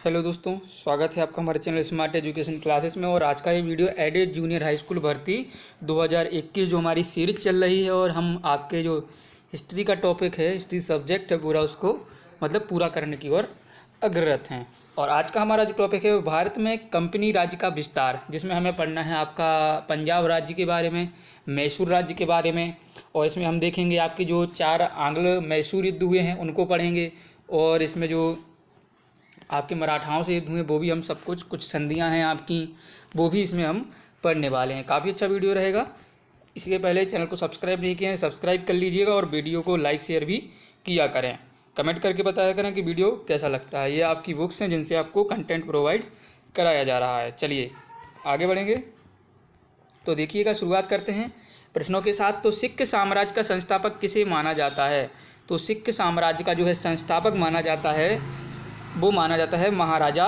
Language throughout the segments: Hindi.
हेलो दोस्तों, स्वागत है आपका हमारे चैनल स्मार्ट एजुकेशन क्लासेस में। और आज का ये video aided junior high school भर्ती 2021 जो हमारी सीरीज चल रही है, और हम आपके जो हिस्ट्री का टॉपिक है, हिस्ट्री सब्जेक्ट है पूरा, उसको मतलब पूरा करने की ओर अग्रसर हैं। और आज का हमारा जो टॉपिक है वो भारत में कंपनी राज्य का विस्तार, जिसमें हमें पढ़ना है आपका पंजाब राज्य के बारे में, मैसूर राज्य के बारे में। और इसमें हम देखेंगे आपके जो 4 आंग्ल मैसूर युद्ध हुए हैं उनको पढ़ेंगे, और इसमें जो आपके मराठाओं से युद्ध हुए वो भी हम सब कुछ संधियां हैं आपकी, वो भी इसमें हम पढ़ने वाले हैं। काफ़ी अच्छा वीडियो रहेगा। इसके पहले चैनल को सब्सक्राइब नहीं किए हैं, सब्सक्राइब कर लीजिएगा, और वीडियो को लाइक शेयर भी किया करें। कमेंट करके बताया करें कि वीडियो कैसा लगता है। ये आपकी बुक्स हैं जिनसे आपको कंटेंट प्रोवाइड कराया जा रहा है। चलिए आगे बढ़ेंगे। तो देखिएगा, शुरुआत करते हैं प्रश्नों के साथ। तो सिख साम्राज्य का संस्थापक किसे माना जाता है? तो सिख साम्राज्य का जो है संस्थापक माना जाता है, वो माना जाता है महाराजा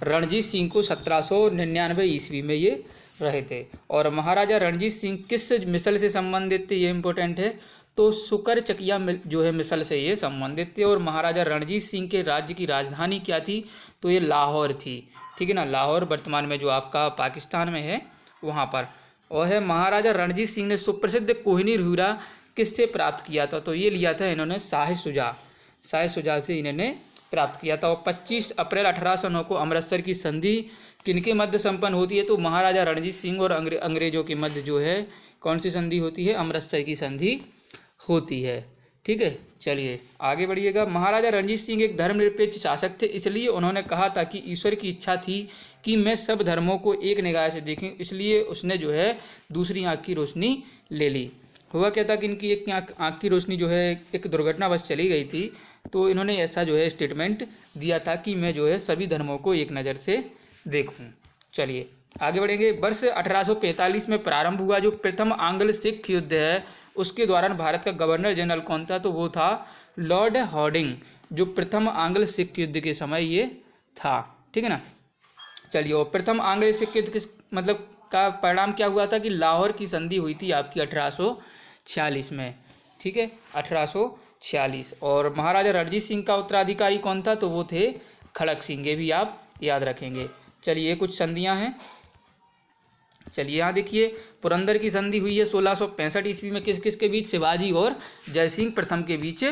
रणजीत सिंह को। 1799 ईस्वी में ये रहे थे। और महाराजा रणजीत सिंह किस मिसल से संबंधित थे, ये इंपॉर्टेंट है। तो सुकर चकिया जो है मिसल से ये संबंधित थे। और महाराजा रणजीत सिंह के राज्य की राजधानी क्या थी? तो ये लाहौर थी। ठीक है ना, लाहौर वर्तमान में जो आपका पाकिस्तान में है वहाँ पर। और है महाराजा रणजीत सिंह ने सुप्रसिद्ध कोहिनूर हीरा किससे प्राप्त किया था? तो ये लिया था इन्होंने शाह शुजा से इन्होंने प्राप्त किया था। और 25 अप्रैल 1809 को अमृतसर की संधि किनके मध्य संपन्न होती है? तो महाराजा रणजीत सिंह और अंग्रेजों के मध्य जो है कौन सी संधि होती है? अमृतसर की संधि होती है। ठीक है, चलिए आगे बढ़िएगा। महाराजा रणजीत सिंह एक धर्मनिरपेक्ष शासक थे, इसलिए उन्होंने कहा था कि ईश्वर की इच्छा थी कि मैं सब धर्मों को एक निगाह से देखूं, इसलिए उसने जो है दूसरी आँख की रोशनी ले ली। हुआ क्या था कि इनकी एक आँख की रोशनी जो है एक दुर्घटनावश चली गई थी, तो इन्होंने ऐसा जो है स्टेटमेंट दिया था कि मैं जो है सभी धर्मों को एक नज़र से देखूं। चलिए आगे बढ़ेंगे। वर्ष 1845 में प्रारंभ हुआ जो प्रथम आंग्ल सिख युद्ध है, उसके दौरान भारत का गवर्नर जनरल कौन था? तो वो था लॉर्ड हार्डिंग, जो प्रथम आंग्ल सिख युद्ध के समय ये था। ठीक है ना। चलिए, और प्रथम आंग्ल सिख युद्ध किस मतलब का परिणाम क्या हुआ था? कि लाहौर की संधि हुई थी आपकी 1846 में। ठीक है, 1846। और महाराजा रणजीत सिंह का उत्तराधिकारी कौन था? तो वो थे खड़क सिंह। ये भी आप याद रखेंगे। चलिए कुछ संधियां हैं। चलिए यहाँ देखिए, पुरंदर की संधि हुई है 1665 ईस्वी में। किस किस के बीच? शिवाजी और जयसिंह प्रथम के बीच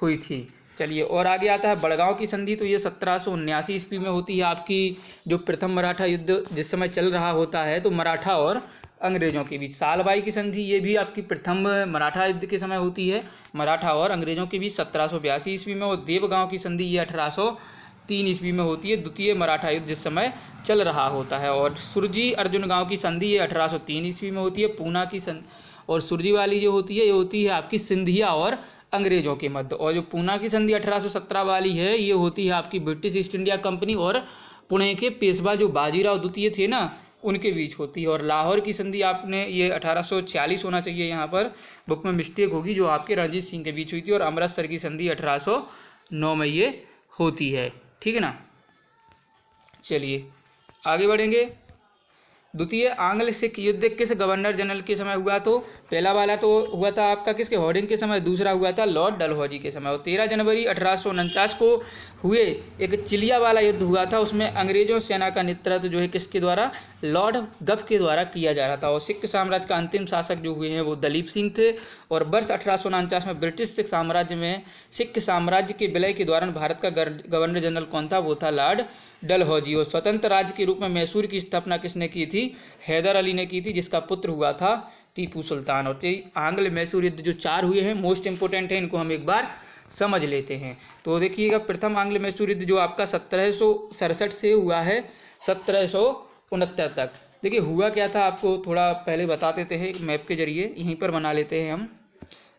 हुई थी। चलिए, और आगे आता है बड़गांव की संधि। तो ये 1779 ईस्वी में होती है आपकी, जो प्रथम मराठा युद्ध जिस समय चल रहा होता है, तो मराठा और अंग्रेजों के बीच। सालबाई की संधि ये भी आपकी प्रथम मराठा युद्ध के समय होती है, मराठा और अंग्रेजों के बीच 1782 ईस्वी में। और देवगांव की संधि ये 1803 ईस्वी में होती है, द्वितीय मराठा युद्ध जिस समय चल रहा होता है। और सुरजी अर्जुन गांव की संधि ये 1803 ईस्वी में होती है। पूना की और सुरजी वाली जो होती है, ये होती है आपकी सिंधिया और अंग्रेजों के मध्य। और जो पूना की संधि 1817 वाली है, ये होती है आपकी ब्रिटिश ईस्ट इंडिया कंपनी और पुणे के पेशवा जो बाजीराव द्वितीय थे ना, उनके बीच होती है। और लाहौर की संधि आपने ये 1846 होना चाहिए, यहाँ पर बुक में मिस्टेक होगी, जो आपके रणजीत सिंह के बीच हुई थी। और अमृतसर की संधि 1809 में ये होती है। ठीक है ना। चलिए आगे बढ़ेंगे। द्वितीय आंग्ल सिख युद्ध किस गवर्नर जनरल के समय हुआ? तो पहला वाला तो हुआ था आपका किसके? हार्डिंग के समय। दूसरा हुआ था लॉर्ड डलहौजी के समय। और 13 जनवरी 1849 को हुए एक चिलिया वाला युद्ध हुआ था, उसमें अंग्रेजों सेना का नेतृत्व जो है किसके द्वारा? लॉर्ड गफ के द्वारा किया जा रहा था। और सिख साम्राज्य का अंतिम शासक जो हुए हैं वो दलीप सिंह थे। और वर्ष 1849 में ब्रिटिश सिख साम्राज्य के विलय के दौरान भारत का गवर्नर जनरल कौन था? वो था लॉर्ड डलहौजी। और स्वतंत्र राज्य के रूप में मैसूर की स्थापना किसने की थी? हैदर अली ने की थी, जिसका पुत्र हुआ था टीपू सुल्तान। और आंग्ल मैसूर युद्ध जो 4 हुए हैं मोस्ट इंपोर्टेंट है, इनको हम एक बार समझ लेते हैं। तो देखिएगा, प्रथम आंग्ल मैसूर युद्ध जो आपका 1767 से हुआ है 1769 तक। देखिए हुआ क्या था, आपको थोड़ा पहले बता देते हैं एक मैप के जरिए, यहीं पर बना लेते हैं हम।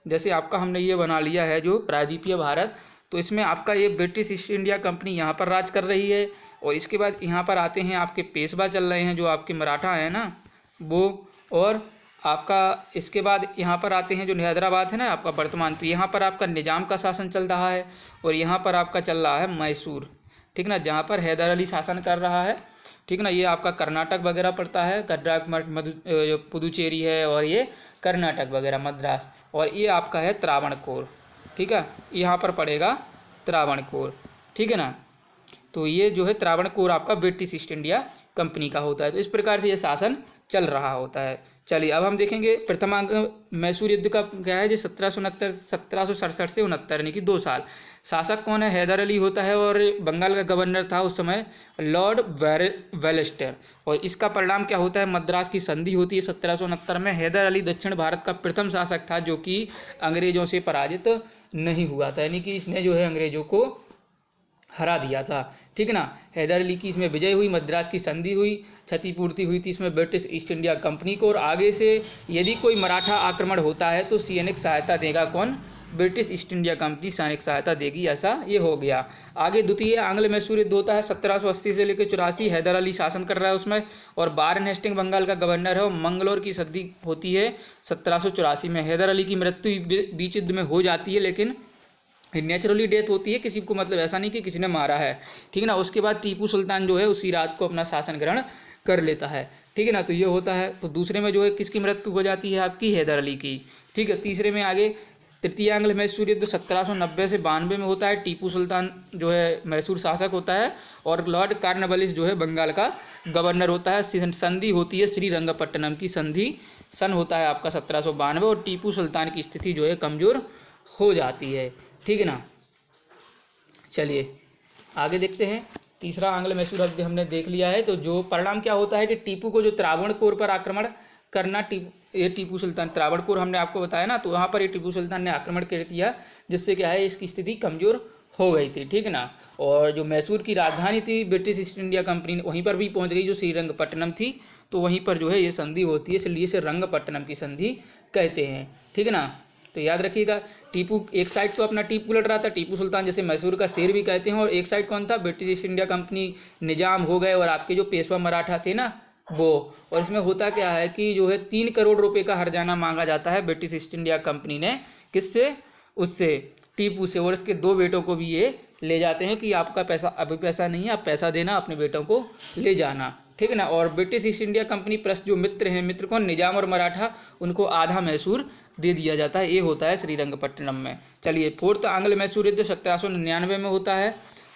जैसे आपका हमने ये बना लिया है जो प्रायद्वीपीय भारत, तो इसमें आपका ये ब्रिटिश ईस्ट इंडिया कंपनी यहाँ पर राज कर रही है। और इसके बाद यहाँ पर आते हैं आपके पेशवा चल रहे हैं, जो आपके मराठा हैं ना वो। और आपका इसके बाद यहाँ पर आते हैं जो हैदराबाद है ना आपका वर्तमान, तो यहाँ पर आपका निजाम का शासन चल रहा है। और यहाँ पर आपका चल रहा है मैसूर। ठीक ना, जहाँ पर हैदर अली शासन कर रहा है। ठीक ना, ये आपका कर्नाटक वगैरह पड़ता है, पुदुचेरी है, और ये कर्नाटक वगैरह मद्रास। और ये आपका है त्रावणकोर। ठीक है, यहाँ पर पड़ेगा त्रावणकोर। ठीक है ना। तो ये जो है त्रावणकोर आपका ब्रिटिश ईस्ट इंडिया कंपनी का होता है। तो इस प्रकार से ये शासन चल रहा होता है। चलिए अब हम देखेंगे प्रथमांक मैसूर युद्ध का क्या है जी, 1767 से 69 यानी कि 2 साल। शासक कौन है, हैदर अली होता है और बंगाल का गवर्नर था उस समय लॉर्ड वेलेस्टर। और इसका परिणाम क्या होता है, मद्रास की संधि होती है 1769 में। हैदर अली दक्षिण भारत का प्रथम शासक था जो कि अंग्रेजों से पराजित नहीं हुआ था, यानी कि इसने जो है अंग्रेजों को हरा दिया था। ठीक है ना। हैदर अली की इसमें विजय हुई, मद्रास की संधि हुई, क्षतिपूर्ति हुई थी इसमें ब्रिटिश ईस्ट इंडिया कंपनी को। और आगे से यदि कोई मराठा आक्रमण होता है तो सैनिक सहायता देगा कौन, ब्रिटिश ईस्ट इंडिया कंपनी सैनिक सहायता देगी, ऐसा ये हो गया। आगे द्वितीय आंग्ल मैसूर युद्ध होता है 1780 से लेकर 84। हैदर अली शासन कर रहा है उसमें और बारन हेस्टिंग बंगाल का गवर्नर है। और मंगलौर की संधि होती है 1784 में। हैदर अली की मृत्यु बीच युद्ध में हो जाती है, लेकिन नेचुरली डेथ होती है, किसी को मतलब ऐसा नहीं कि किसी ने मारा है। ठीक है ना। उसके बाद टीपू सुल्तान जो है उसी रात को अपना शासन ग्रहण कर लेता है। ठीक है ना। तो ये होता है। तो दूसरे में जो है किसकी मृत्यु हो जाती है, आपकी हैदर अली की। ठीक है। तीसरे में आगे तृतीय आंग्ल मैसूर युद्ध 1790 से 92 में होता है। टीपू सुल्तान जो है मैसूर शासक होता है और लॉर्ड कॉर्नवालिस जो है बंगाल का गवर्नर होता है। संधि होती है श्रीरंगपट्टनम की संधि, सन होता है आपका 1792। और टीपू सुल्तान की स्थिति जो है कमज़ोर हो जाती है। ठीक है ना। चलिए आगे देखते हैं। तीसरा आंग्ल मैसूर युद्ध हमने देख लिया है। तो जो परिणाम क्या होता है कि टीपू को जो त्रावणकोर पर आक्रमण करना, टीपू सुल्तान त्रावणकोर हमने आपको बताया ना, तो वहाँ पर ये टीपू सुल्तान ने आक्रमण कर दिया, जिससे क्या है इसकी स्थिति कमज़ोर हो गई थी। ठीक है ना। और जो मैसूर की राजधानी थी ब्रिटिश ईस्ट इंडिया कंपनी वहीं पर भी पहुँच गई, जो श्रीरंगपट्टनम थी। तो वहीं पर जो है ये संधि होती है, इसलिए इसे रंगपट्टनम की संधि कहते हैं। ठीक है ना। तो याद रखिएगा, टीपू एक साइड तो अपना टीपू लड़ रहा था, टीपू सुल्तान जैसे मैसूर का शेर भी कहते हैं, और एक साइड कौन था, ब्रिटिश ईस्ट इंडिया कंपनी निजाम हो गए और आपके जो पेशवा मराठा थे ना वो। और इसमें होता क्या है कि जो है 3 करोड़ रुपए का हर्जाना मांगा जाता है ब्रिटिश ईस्ट इंडिया कंपनी ने, किससे, उससे, टीपू से। और इसके 2 बेटों को भी ये ले जाते हैं कि आपका पैसा अभी पैसा नहीं है, आप पैसा देना, अपने बेटों को ले जाना। ठीक है ना। और British east India company plus जो मित्र हैं, मित्र कौन, निजाम और मराठा, उनको आधा मैसूर दे दिया जाता है। ये होता है श्रीरंगपट्टनम में। चलिए फोर्थ आंग्ल मैसूर युद्ध 1799 में होता है।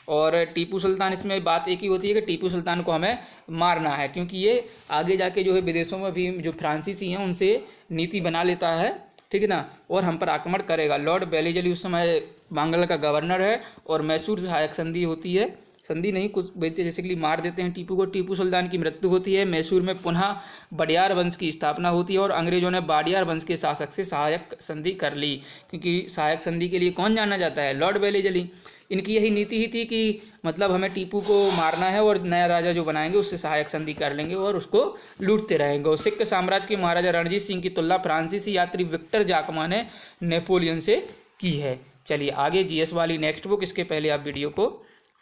और टीपू सुल्तान, इसमें बात एक ही होती है कि टीपू सुल्तान को हमें मारना है, क्योंकि ये आगे जाके जो है विदेशों में भी जो फ्रांसीसी हैं उनसे नीति बना लेता है। ठीक है ना। और हम पर आक्रमण करेगा। लॉर्ड बेलीजली उस समय बंगाल का गवर्नर है और मैसूर सहायक संधि होती है, संधि नहीं, कुछ बेसिकली मार देते हैं टीपू को। टीपू सुल्तान की मृत्यु होती है। मैसूर में पुनः बडियार वंश की स्थापना होती है और अंग्रेजों ने बाडियार वंश के शासक से सहायक संधि कर ली, क्योंकि सहायक संधि के लिए कौन जाना जाता है, लॉर्ड बेलीजली। इनकी यही नीति ही थी कि मतलब हमें टीपू को मारना है और नया राजा जो बनाएंगे उससे सहायक संधि कर लेंगे और उसको लूटते रहेंगे। और सिख साम्राज्य के महाराजा रणजीत सिंह की तुलना फ्रांसीसी यात्री विक्टर जाकमा ने नेपोलियन से की है। चलिए आगे जीएस वाली नेक्स्ट बुक, इसके पहले आप वीडियो को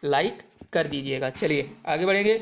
लाइक कर दीजिएगा। चलिए आगे बढ़ेंगे।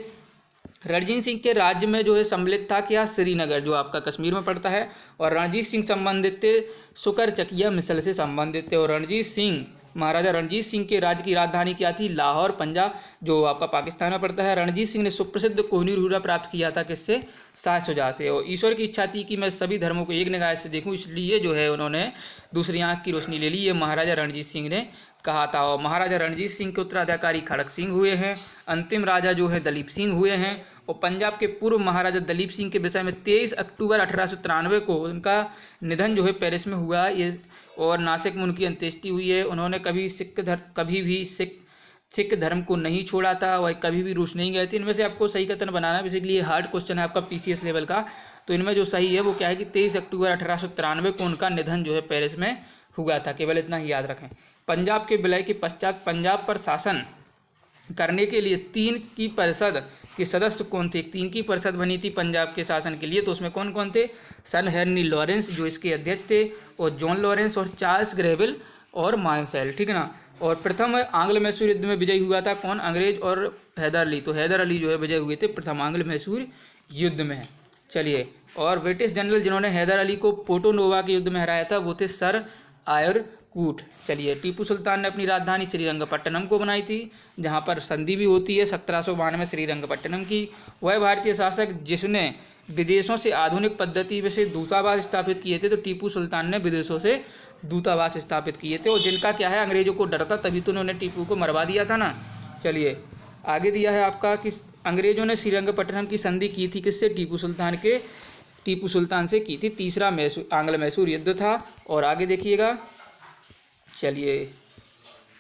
रणजीत सिंह के राज्य में जो है सम्मिलित था क्या, श्रीनगर, जो आपका कश्मीर में पड़ता है। और रणजीत सिंह संबंधित थे सुकर चकिया मिसल से संबंधित थे। और रणजीत सिंह, महाराजा रणजीत सिंह के राज्य की राजधानी क्या थी, लाहौर, पंजाब, जो आपका पाकिस्तान में पड़ता है। रणजीत सिंह ने सुप्रसिद्ध कोहिनूर हीरा प्राप्त किया था किससे, शाह शुजा से। और ईश्वर की इच्छा थी कि मैं सभी धर्मों को एक निगाह से देखूं, इसलिए जो है उन्होंने दूसरी आंख की रोशनी ले ली, ये महाराजा रणजीत सिंह ने कहा था। और महाराजा रणजीत सिंह के उत्तराधिकारी खड़क सिंह हुए हैं। अंतिम राजा जो है दलीप सिंह हुए हैं। और पंजाब के पूर्व महाराजा दलीप सिंह के विषय में 23 अक्टूबर 1893 को उनका निधन जो है पेरिस में हुआ ये, और नासिक में उनकी अंत्येष्टि हुई है। उन्होंने कभी भी सिख धर्म को नहीं छोड़ा था और कभी भी रूस नहीं गए थे। इनमें से आपको सही कथन बनाना, बेसिकली ये हार्ड क्वेश्चन है आपका पीसीएस लेवल का। तो इनमें जो सही है वो क्या है कि 23 अक्टूबर 1893 को उनका निधन जो है पेरिस में हुआ था। केवल इतना ही याद रखें। पंजाब के विलय के पश्चात पंजाब पर शासन करने के लिए 3 की परिषद के सदस्य कौन थे, 3 की परिषद बनी थी पंजाब के शासन के लिए। तो उसमें कौन कौन थे, सर हेनरी लॉरेंस जो इसके अध्यक्ष थे, और जॉन लॉरेंस, और चार्ल्स ग्रेविल, और मानसेल। ठीक है ना। और प्रथम आंग्ल मैसूर युद्ध में विजयी हुआ था कौन, अंग्रेज और हैदर अली। तो हैदर अली जो है विजय हुए थे प्रथम आंग्ल मैसूर युद्ध में। चलिए, और ब्रिटिश जनरल जिन्होंने हैदर अली को पोर्टो नोवा के युद्ध में हराया था वो थे सर आयरकूट। चलिए, टीपू सुल्तान ने अपनी राजधानी श्रीरंगपट्टनम को बनाई थी, जहां पर संधि भी होती है 1792 में श्रीरंगपट्टनम की। वह भारतीय शासक जिसने विदेशों से आधुनिक पद्धति से दूतावास स्थापित किए थे। तो टीपू सुल्तान ने विदेशों से दूतावास स्थापित किए थे, और जिनका क्या है अंग्रेजों को डर था, तभी तो उन्होंने टीपू को मरवा दिया था ना। चलिए आगे दिया है आपका कि अंग्रेजों ने श्रीरंगपट्टनम की संधि की थी किससे, टीपू सुल्तान से की थी। तीसरा आंग्ल मैसूर युद्ध था। और आगे देखिएगा, चलिए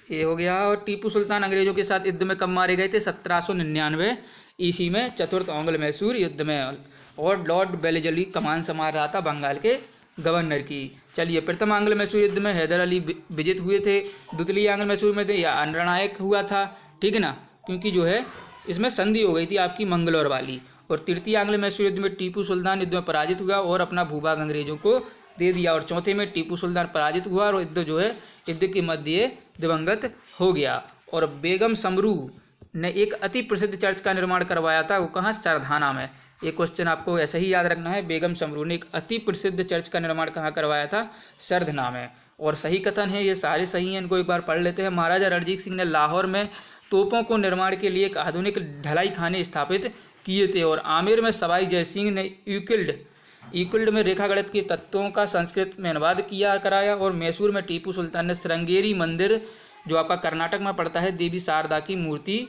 ये हो गया। और टीपू सुल्तान अंग्रेजों के साथ युद्ध में कब मारे गए थे, 1799 ईस्वी में चतुर्थ आंग्ल मैसूर युद्ध में। और लॉर्ड बेलेजली कमान संभाल रहा था बंगाल के गवर्नर की। चलिए, प्रथम आंग्ल मैसूर युद्ध में हैदर अली विजित हुए थे। द्वितीय आंग्ल मैसूर में थे या अनरणनायक हुआ था, ठीक है ना, क्योंकि जो है इसमें संधि हो गई थी आपकी मंगलौर वाली। और तृतीय आंग्ल मैसूर युद्ध में टीपू सुल्तान युद्ध में पराजित हुआ और अपना भूभाग अंग्रेजों को दे दिया। और चौथे में टीपू सुल्तान पराजित हुआ और युद्ध जो है युद्ध के मध्य दिवंगत हो गया। और बेगम समरू ने एक अति प्रसिद्ध चर्च का निर्माण करवाया था, वो कहाँ, सरधाना में। ये क्वेश्चन आपको ऐसा ही याद रखना है। बेगम समरू ने एक अति प्रसिद्ध चर्च का निर्माण कहाँ करवाया था, सरधना में। और सही कथन है, ये सारे सही हैं, इनको एक बार पढ़ लेते हैं। महाराजा रणजीत सिंह ने लाहौर में तोपों को निर्माण के लिए एक आधुनिक ढलाई खाने स्थापित किए थे। और आमेर में सवाई जय सिंह ने यूक्लिड में रेखागणित के तत्वों का संस्कृत में अनुवाद कराया। और मैसूर में टीपू सुल्तान ने श्रृंगेरी मंदिर, जो आपका कर्नाटक में पड़ता है, देवी शारदा की मूर्ति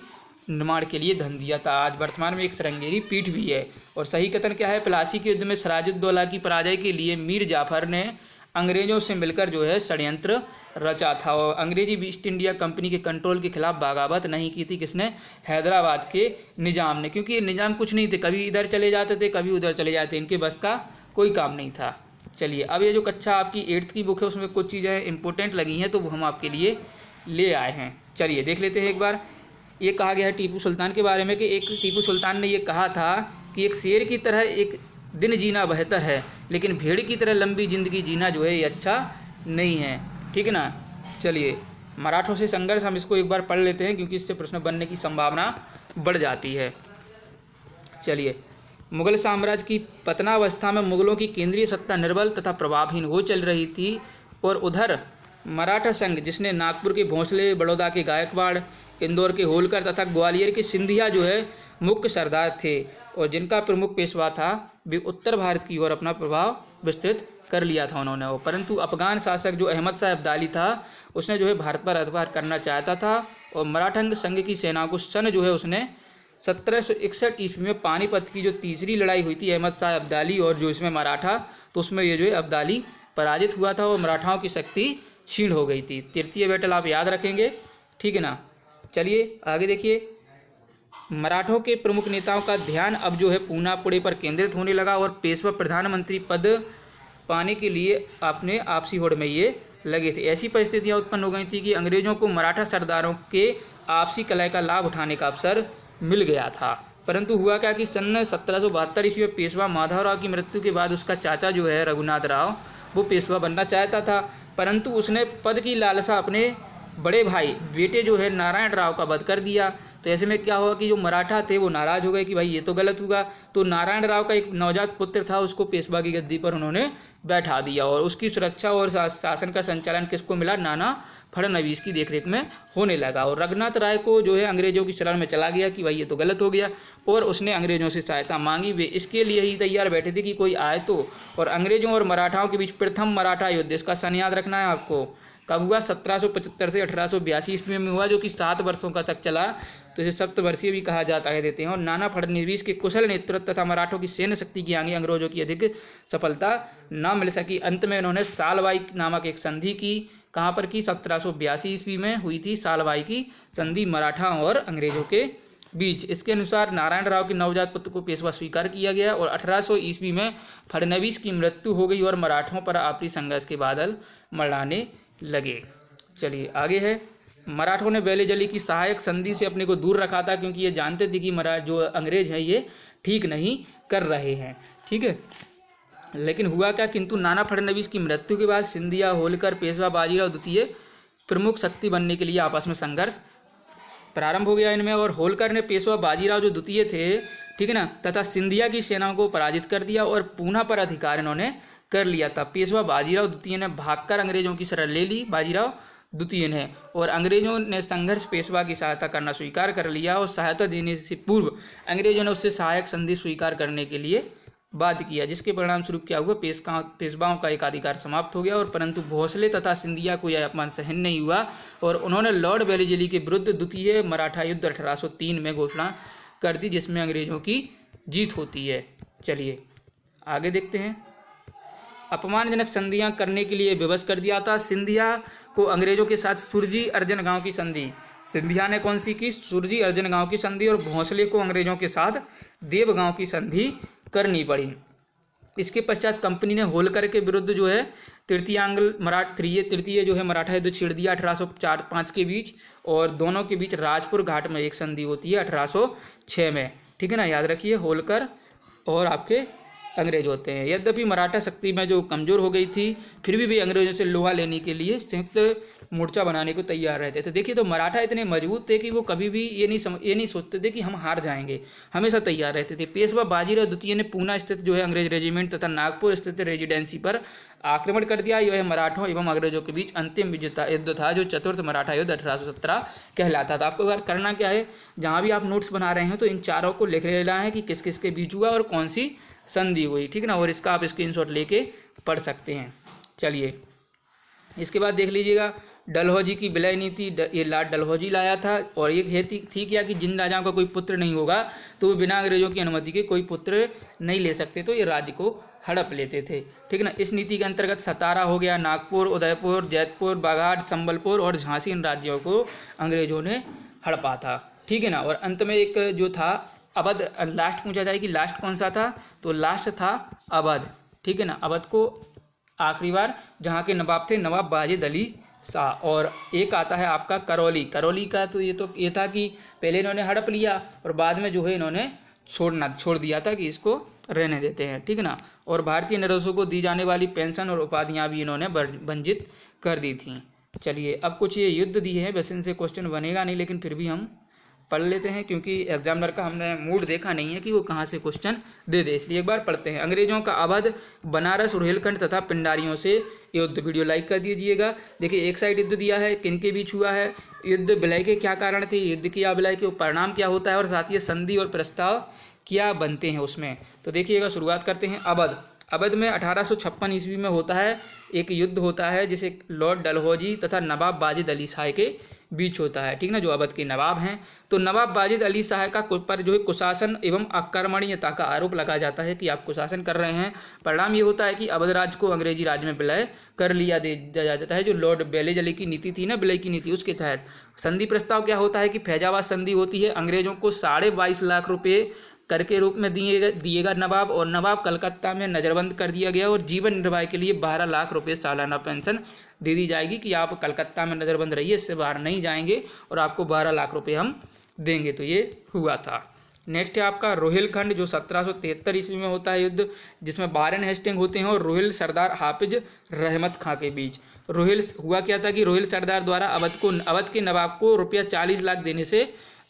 निर्माण के लिए धन दिया था। आज वर्तमान में एक श्रृंगेरी पीठ भी है। और सही कथन क्या है, प्लासी के युद्ध में सिराजुद्दौला की पराजय के लिए मीर जाफर ने अंग्रेजों से मिलकर जो है षड्यंत्र रचा था। और अंग्रेजी ईस्ट इंडिया कंपनी के कंट्रोल के खिलाफ बगावत नहीं की थी, किसने, हैदराबाद के निजाम ने। क्योंकि ये निजाम कुछ नहीं थे, कभी इधर चले जाते थे, कभी उधर चले जाते, इनके बस का कोई काम नहीं था। चलिए, अब ये जो कक्षा आपकी 8th की बुक है उसमें कुछ चीज़ें इंपॉर्टेंट लगी हैं, तो वो हम आपके लिए ले आए हैं। चलिए देख लेते हैं एक बार। ये कहा गया है टीपू सुल्तान के बारे में कि एक टीपू सुल्तान ने ये कहा था कि एक शेर की तरह एक दिन जीना बेहतर है, लेकिन भेड़ की तरह लंबी ज़िंदगी जीना जो है ये अच्छा नहीं है, ठीक है ना। चलिए, मराठों से संघर्ष, हम इसको एक बार पढ़ लेते हैं क्योंकि इससे प्रश्न बनने की संभावना बढ़ जाती है। चलिए, मुगल साम्राज्य की पतनावस्था में मुगलों की केंद्रीय सत्ता निर्बल तथा प्रभावहीन हो चल रही थी। और उधर मराठा संघ, जिसने नागपुर के भोंसले, बड़ौदा के गायकवाड़, इंदौर के होलकर तथा ग्वालियर के सिंधिया जो है मुख्य सरदार थे, और जिनका प्रमुख पेशवा था, वे उत्तर भारत की ओर अपना प्रभाव विस्तृत कर लिया था उन्होंने। परंतु अफगान शासक जो अहमद शाह अब्दाली था, उसने जो है भारत पर अधिकार करना चाहता था। और मराठा संघ की सेना को सन जो है उसने 1761 ईस्वी में पानीपत की जो तीसरी लड़ाई हुई थी अहमद शाह अब्दाली और जो इसमें मराठा, तो उसमें ये जो है अब्दाली पराजित हुआ था और मराठाओं की शक्ति क्षीण हो गई थी। तृतीय बैटल आप याद रखेंगे, ठीक है ना। चलिए आगे देखिए, मराठों के प्रमुख नेताओं का ध्यान अब जो है पूनापुरे पर केंद्रित होने लगा और पेशवा प्रधानमंत्री पद पाने के लिए अपने आपसी होड़ में ये लगे थे। ऐसी परिस्थितियां उत्पन्न हो गई थी कि अंग्रेजों को मराठा सरदारों के आपसी कलह का लाभ उठाने का अवसर मिल गया था। परंतु हुआ क्या कि सन 1772 ईस्वी में पेशवा माधवराव की मृत्यु के बाद उसका चाचा जो है रघुनाथ राव, वो पेशवा बनना चाहता था, परंतु उसने पद की लालसा अपने बड़े भाई बेटे जो है नारायण राव का वध कर दिया। तो ऐसे में क्या हुआ कि जो मराठा थे वो नाराज़ हो गए कि भाई ये तो गलत हुआ। तो नारायण राव का एक नवजात पुत्र था, उसको पेशवा की गद्दी पर उन्होंने बैठा दिया और उसकी सुरक्षा और शासन का संचालन किसको मिला, नाना फडणवीस की देखरेख में होने लगा। और रघुनाथ राय को जो है अंग्रेजों की शरण में चला गया कि भाई ये तो गलत हो गया, और उसने अंग्रेजों से सहायता मांगी। वे इसके लिए ही तैयार बैठे थे कि कोई आए तो। और अंग्रेजों और मराठाओं के बीच प्रथम मराठा युद्ध, इसका सन याद रखना है आपको, कब हुआ, 1775 से 1882 ईस्वी में हुआ, जो कि 7 वर्षों का तक चला। तो इसे सप्तवर्षीय भी कहा जाता है, देते हैं। और नाना फडणवीस के कुशल नेतृत्व तथा मराठों की सैन्य शक्ति के आगे अंग्रेजों की अधिक सफलता न मिल सकी। अंत में इन्होंने सालबाई नामक एक संधि की, कहाँ पर की, 1782 ईस्वी में हुई थी सालबाई की संधि मराठाओं और अंग्रेजों के बीच। इसके अनुसार नारायण राव के नवजात पुत्र को पेशवा स्वीकार किया गया और 1800 ईस्वी में फडणवीस की मृत्यु हो गई और मराठों पर आपसी संघर्ष के बादल मंडराने लगे। चलिए आगे है, मराठों ने बेलेजली की सहायक संधि से अपने को दूर रखा था, क्योंकि ये जानते थे कि जो अंग्रेज हैं ये ठीक नहीं कर रहे हैं, ठीक है। लेकिन हुआ क्या, किंतु नाना फडणवीस की मृत्यु के बाद सिंधिया, होलकर, पेशवा बाजीराव द्वितीय प्रमुख शक्ति बनने के लिए आपस में संघर्ष प्रारंभ हो गया इनमें। और होलकर ने पेशवा बाजीराव जो द्वितीय थे, ठीक है ना, तथा सिंधिया की सेनाओं को पराजित कर दिया और पूना पर अधिकार इन्होंने कर लिया था। पेशवा बाजीराव द्वितीय ने भागकर अंग्रेजों की शरण ले ली, बाजीराव द्वितीय ने, और अंग्रेजों ने संघर्ष पेशवा की सहायता करना स्वीकार कर लिया और सहायता देने से पूर्व अंग्रेजों ने उससे सहायक संधि स्वीकार करने के लिए बाध्य किया, जिसके परिणाम स्वरूप क्या हुआ, पेशवाओं का एकाधिकार समाप्त हो गया। और परंतु भोसले तथा सिंधिया को यह अपमान सहन नहीं हुआ और उन्होंने लॉर्ड वेलेस्ली के विरुद्ध द्वितीय मराठा युद्ध 1803 में घोषणा कर दी, जिसमें अंग्रेजों की जीत होती है। चलिए आगे देखते हैं। अपमानजनक संधियां करने के लिए विवश कर दिया था। सिंधिया को अंग्रेजों के साथ सुरजी अर्जन गांव की संधि, सिंधिया ने कौन सी की, सुरजी अर्जन गांव की संधि, और भोंसले को अंग्रेजों के साथ देवगांव की संधि करनी पड़ी। इसके पश्चात कंपनी ने होलकर के विरुद्ध जो है तृतीय जो है मराठा युद्ध छेड़ दिया 1804-05 के बीच, और दोनों के बीच राजपुर घाट में एक संधि होती है 1806 में। ठीक है ना, याद रखिए, होलकर और आपके अंग्रेज होते हैं। यद्यपि मराठा शक्ति में जो कमज़ोर हो गई थी, फिर भी वे अंग्रेजों से लोहा लेने के लिए संयुक्त मोर्चा बनाने को तैयार रहते थे। देखिए, तो मराठा इतने मजबूत थे कि वो कभी भी ये नहीं सोचते थे कि हम हार जाएंगे, हमेशा तैयार रहते थे। पेशवा बाजीराव द्वितीय ने पूना स्थित जो है अंग्रेज रेजिमेंट तथा नागपुर स्थित रेजिडेंसी पर आक्रमण कर दिया। यह मराठों एवं अंग्रेजों के बीच अंतिम युद्ध था, जो चतुर्थ मराठा युद्ध 1817 कहलाता था। आपको करना क्या है, जहाँ भी आप नोट्स बना रहे हैं तो इन चारों को लिख लेना है कि किस किस के बीच हुआ और कौन सी संधि हुई। ठीक है ना, और इसका आप स्क्रीनशॉट लेके पढ़ सकते हैं। चलिए इसके बाद देख लीजिएगा, डलहौजी की विलय नीति, ये लॉर्ड डलहौजी लाया था। और ये थी क्या कि जिन राजाओं का कोई पुत्र नहीं होगा तो वो बिना अंग्रेजों की अनुमति के कोई पुत्र नहीं ले सकते, तो ये राज्य को हड़प लेते थे। ठीक है ना, इस नीति के अंतर्गत सतारा हो गया, नागपुर, उदयपुर, जैतपुर, बाघाट, संबलपुर और झांसी, इन राज्यों को अंग्रेजों ने हड़पा था। ठीक है ना, और अंत में एक जो था अवध, लास्ट पूछा जाए कि लास्ट कौन सा था, तो लास्ट था अवध। ठीक है ना, अवध को आखिरी बार जहाँ के नवाब थे नवाब वाजिद अली शाह। और एक आता है आपका करौली। करौली का तो ये था कि पहले इन्होंने हड़प लिया और बाद में जो है इन्होंने छोड़ दिया था कि इसको रहने देते हैं। ठीक है ना, और भारतीय नरसों को दी जाने वाली पेंशन और उपाधियाँ भी इन्होंने वंचित कर दी थी। चलिए अब कुछ ये युद्ध दिए हैं, वैसे इनसे क्वेश्चन बनेगा नहीं, लेकिन फिर भी हम पढ़ लेते हैं क्योंकि एग्जामिनर का हमने मूड देखा नहीं है कि वो कहाँ से क्वेश्चन दे दे, इसलिए एक बार पढ़ते हैं। अंग्रेजों का अवध, बनारस, रुहेलखंड तथा पिंडारियों से युद्ध। वीडियो लाइक कर दीजिएगा। देखिए एक साइड युद्ध दिया है, किन के बीच हुआ है युद्ध, विलय के क्या कारण थे, युद्ध किया विलय के परिणाम क्या होता है, और साथ ही संधि और प्रस्ताव क्या बनते हैं उसमें। तो देखिएगा, शुरुआत करते हैं अवध। अवध में 1856 ईस्वी में होता है एक युद्ध होता है, जिसे लॉर्ड डलहौजी तथा नवाब वाजिद अली शाह के बीच होता है। ठीक ना, जो अवध के नवाब हैं। तो नवाब वाजिद अली शाह का पर जो है कुशासन एवं आक्रमणीयता का आरोप लगा जाता है कि आप कुशासन कर रहे हैं। परिणाम ये होता है कि अवध राज्य को अंग्रेजी राज्य में विलय कर लिया दिया जाता है। जो लॉर्ड वेलेस्ली अली की नीति थी ना, विलय की नीति, उसके तहत संधि प्रस्ताव क्या होता है कि फैजाबाद संधि होती है। अंग्रेजों को 22.5 लाख रुपये कर के रूप में दिएगा नवाब, और नवाब कलकत्ता में नज़रबंद कर दिया गया, और जीवन निर्वाह के लिए 12 लाख रुपये सालाना पेंशन दे दी जाएगी कि आप कलकत्ता में नज़रबंद रहिए, इससे बाहर नहीं जाएंगे और आपको 12 लाख रुपये हम देंगे। तो ये हुआ था। नेक्स्ट है आपका रोहिलखंड, जो 1773 ईस्वी में होता है युद्ध, जिसमें वारेन हेस्टिंग होते हैं और रोहिल सरदार हाफिज रहमत खां के बीच। रोहिल हुआ क्या था कि रोहिल सरदार द्वारा अवध के नवाब को रुपया 40 लाख देने से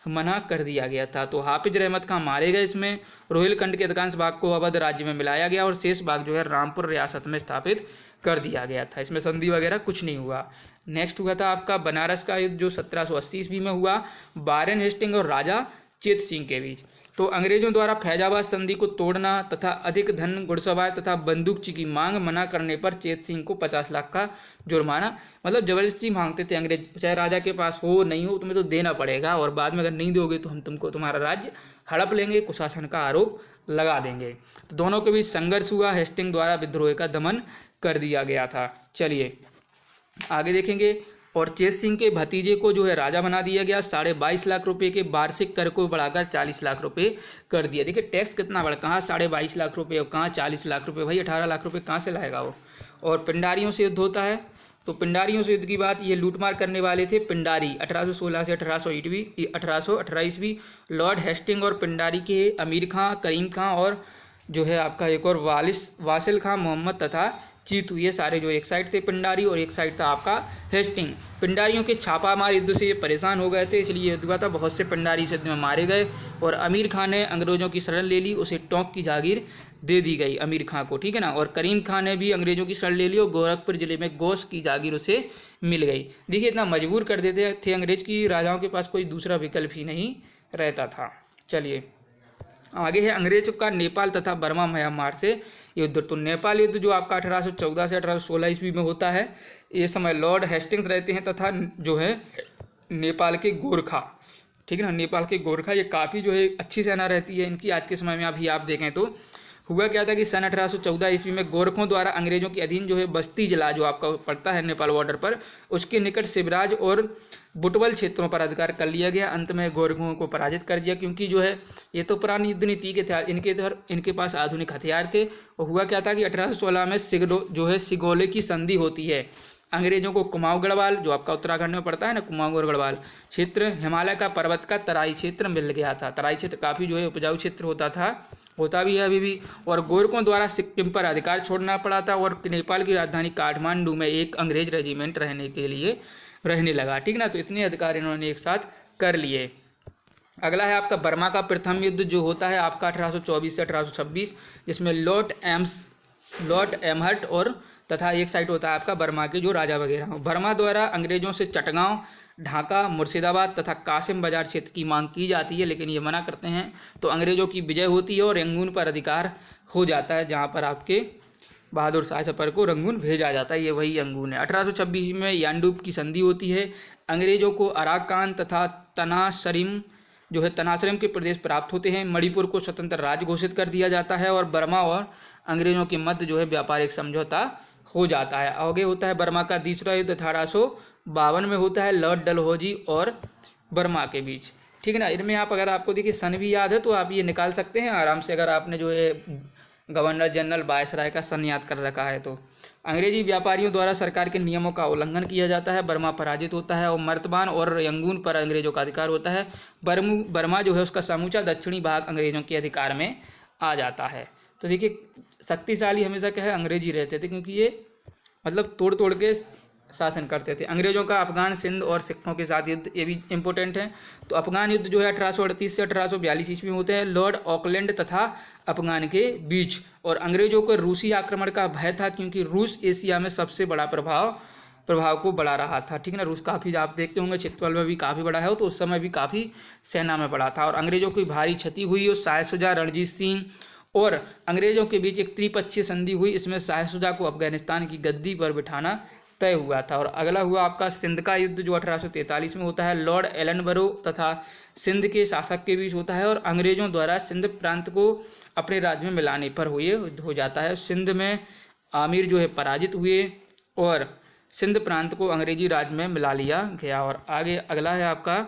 मना कर दिया गया था। तो हाफिज रहमत खां मारे गए। इसमें रोहिलखंड के अधिकांश भाग को अवध राज्य में मिलाया गया और शेष भाग जो है रामपुर रियासत में स्थापित कर दिया गया था। इसमें संधि वगैरह कुछ नहीं हुआ। नेक्स्ट हुआ था आपका बनारस का युद्ध, जो 1780 ईस्वी में हुआ, वारेन हेस्टिंग और राजा चेत सिंह के बीच। तो अंग्रेजों द्वारा फैजाबाद संधि को तोड़ना तथा अधिक धन, घुड़सवार तथा बंदूकची की मांग मना करने पर चेत सिंह को 50 लाख का जुर्माना, मतलब जबरदस्ती मांगते थे अंग्रेज, चाहे राजा के पास हो नहीं हो तुम्हें तो देना पड़ेगा, और बाद में अगर नहीं दोगे तो हम तुम्हारा राज्य हड़प लेंगे, कुशासन का आरोप लगा देंगे। तो दोनों के बीच संघर्ष हुआ। हेस्टिंग द्वारा विद्रोह का दमन कर दिया गया था। चलिए आगे देखेंगे। और चेत सिंह के भतीजे को जो है राजा बना दिया गया। 22.5 लाख रुपए के वार्षिक कर को बढ़ाकर 40 लाख रुपए कर दिया। देखिए टैक्स कितना बढ़ा, कहाँ 22.5 लाख रुपए और कहाँ 40 लाख रुपए, भाई 18 लाख रुपए कहाँ से लाएगा वो। और पिंडारियों से युद्ध होता है। तो पिंडारियों से युद्ध की बात, ये लूटमार करने वाले थे पिंडारी। 1816 से 1818 ईस्वी लॉर्ड हेस्टिंग और पिंडारी के अमीर खां, करीम खां और जो है आपका एक और वासिल खां मोहम्मद तथा चीतू, ये सारे जो एक साइड थे पिंडारी और एक साइड था आपका हेस्टिंग। पिंडारियों के छापामार युद्ध से ये परेशान हो गए थे, इसलिए युद्ध हुआ था। बहुत से पिंडारी इस युद्ध में मारे गए और अमीर खां ने अंग्रेजों की शरण ले ली, उसे टोंक की जागीर दे दी गई अमीर खां को, ठीक है ना। और करीम खां ने भी अंग्रेजों की शरण ले ली और गोरखपुर जिले में गोश की जागीर उसे मिल गई। देखिए इतना मजबूर कर देते थे अंग्रेज की राजाओं के पास कोई दूसरा विकल्प ही नहीं रहता था। चलिए आगे है अंग्रेजों का नेपाल तथा बर्मा म्यांमार से युद्ध। तो नेपाल युद्ध जो आपका 1814 से 1816 ईस्वी में होता है, ये समय लॉर्ड हेस्टिंग्स रहते हैं तथा जो है नेपाल के गोरखा, ठीक है ना, नेपाल के गोरखा ये काफ़ी जो है अच्छी सेना रहती है इनकी। आज के समय में अभी आप देखें तो हुआ क्या था कि सन 1814 ईस्वी में गोरखों द्वारा अंग्रेजों के अधीन जो है बस्ती जिला जो आपका पड़ता है नेपाल बॉर्डर पर, उसके निकट शिवराज और बुटवल क्षेत्रों पर अधिकार कर लिया गया। अंत में गोरखों को पराजित कर दिया, क्योंकि जो है ये तो पुरानी युद्ध नीति के थे, इनके पास आधुनिक हथियार थे। और हुआ क्या था कि 1816 में जो है सिगोले की संधि होती है। अंग्रेजों को कुमाऊं गढ़वाल जो आपका उत्तराखंड में पड़ता है ना, कुमाऊं और गढ़वाल क्षेत्र, हिमालय का पर्वत का तराई क्षेत्र मिल गया था। तराई क्षेत्र काफ़ी जो है उपजाऊ क्षेत्र होता भी है अभी भी। और गोरखों द्वारा सिक्किम पर अधिकार छोड़ना पड़ा था और नेपाल की राजधानी काठमांडू में एक अंग्रेज रेजिमेंट रहने लगा, ठीक ना। तो इतने अधिकार इन्होंने एक साथ कर लिए। अगला है आपका बर्मा का प्रथम युद्ध जो होता है आपका 1824 से 1826, जिसमें लॉर्ड एमहर्ट और तथा एक साइड होता है आपका बर्मा के जो राजा वगैरह हो। बर्मा द्वारा अंग्रेजों से चटगांव, ढाका, मुर्शिदाबाद तथा कासिम बाजार क्षेत्र की मांग की जाती है, लेकिन ये मना करते हैं। तो अंग्रेजों की विजय होती है और रंगून पर अधिकार हो जाता है, जहाँ पर आपके बहादुर शाह जफर को रंगून भेजा जाता है, ये वही रंगून है। 1826 में यानडूब की संधि होती है। अंग्रेजों को अराकान तथा तनासरिम के प्रदेश प्राप्त होते हैं। मणिपुर को स्वतंत्र राज्य घोषित कर दिया जाता है और बर्मा और अंग्रेजों के मध्य जो है व्यापारिक समझौता हो जाता है। आगे होता है बर्मा का दूसरा युद्ध 1852 में होता है लॉर्ड डलहौजी और बर्मा के बीच, ठीक है ना। इनमें आप अगर आपको देखिए सन भी याद है तो आप ये निकाल सकते हैं आराम से, अगर आपने जो है गवर्नर जनरल वायसराय का सन याद कर रखा है तो। अंग्रेजी व्यापारियों द्वारा सरकार के नियमों का उल्लंघन किया जाता है। बर्मा पराजित होता है और मर्तबान और यंगून पर अंग्रेजों का अधिकार होता है। बर्मा जो है उसका समूचा दक्षिणी भाग अंग्रेजों के अधिकार में आ जाता है। तो देखिए शक्तिशाली हमेशा क्या है अंग्रेजी रहते थे, क्योंकि ये मतलब तोड़ तोड़ के शासन करते थे। अंग्रेजों का अफगान, सिंध और सिखों के साथ युद्ध, ये भी इंपॉर्टेंट है। तो अफगान युद्ध जो है 1838 से 1842 ईस्वी में होते हैं लॉर्ड ऑकलैंड तथा अफगान के बीच। और अंग्रेजों को रूसी आक्रमण का भय था, क्योंकि रूस एशिया में सबसे बड़ा प्रभाव को बढ़ा रहा था, ठीक है ना। रूस काफ़ी आप देखते होंगे चित्तौड़ में भी काफ़ी बड़ा है, तो उस समय भी काफ़ी सेना में बड़ा था। और अंग्रेजों की भारी क्षति हुई और शाह शुजा, रणजीत सिंह और अंग्रेजों के बीच एक त्रिपक्षीय संधि हुई। इसमें शाह शुजा को अफगानिस्तान की गद्दी पर बिठाना तय हुआ था। और अगला हुआ आपका सिंध का युद्ध जो 1843 में होता है लॉर्ड एलनबरो तथा सिंध के शासक के बीच होता है और अंग्रेजों द्वारा सिंध प्रांत को अपने राज्य में मिलाने पर हो जाता है। सिंध में आमिर जो है पराजित हुए और सिंध प्रांत को अंग्रेजी राज्य में मिला लिया गया। और आगे अगला है आपका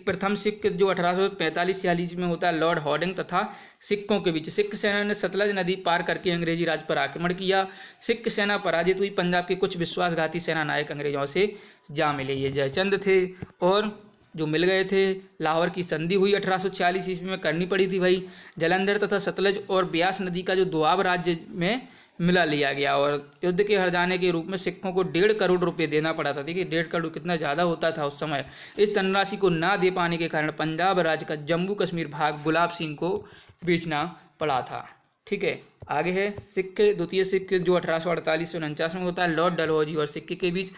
प्रथम सिख जो 1845-46 में होता है लॉर्ड हॉर्डिंग तथा सिखों के बीच। सिख सेना ने सतलज नदी पार करके अंग्रेजी राज्य पर आक्रमण किया। सिख सेना पराजित हुई। पंजाब के कुछ विश्वासघाती सेना नायक अंग्रेजों से जा मिले, ये जयचंद थे और जो मिल गए थे। लाहौर की संधि हुई 1846 ईस्वी में करनी पड़ी थी भाई। जलंधर तथा सतलज और ब्यास नदी का जो दोआब राज्य में मिला लिया गया और युद्ध के हर्जाने के रूप में सिखों को 1.5 करोड़ रुपए देना पड़ा था। देखिए 1.5 करोड़ कितना ज़्यादा होता था उस समय। इस धनराशि को ना दे पाने के कारण पंजाब राज्य का जम्मू कश्मीर भाग गुलाब सिंह को बेचना पड़ा था, ठीक है। आगे है द्वितीय सिख जो 1848 से 49 में होता है लॉर्ड डलहौजी और सिक्के के बीच।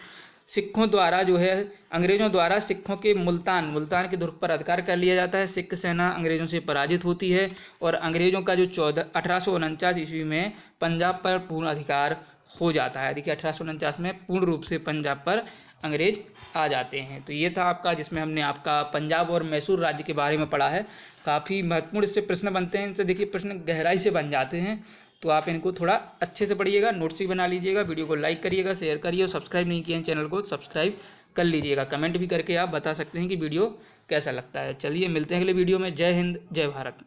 सिखों द्वारा जो है अंग्रेजों द्वारा सिखों के मुल्तान के दुर्ग पर अधिकार कर लिया जाता है। सिख सेना अंग्रेजों से पराजित होती है और अंग्रेजों का जो 1849 ईस्वी में पंजाब पर पूर्ण अधिकार हो जाता है। देखिए 1849 में पूर्ण रूप से पंजाब पर अंग्रेज आ जाते हैं। तो ये था आपका जिसमें हमने आपका पंजाब और मैसूर राज्य के बारे में पढ़ा है। काफ़ी महत्वपूर्ण इससे प्रश्न बनते हैं, इनसे देखिए प्रश्न गहराई से बन जाते हैं, तो आप इनको थोड़ा अच्छे से पढ़िएगा, नोट्स भी बना लीजिएगा, वीडियो को लाइक करिएगा, शेयर करिए और सब्सक्राइब नहीं किए हैं चैनल को सब्सक्राइब कर लीजिएगा। कमेंट भी करके आप बता सकते हैं कि वीडियो कैसा लगता है। चलिए मिलते हैं अगले वीडियो में। जय हिंद, जय भारत।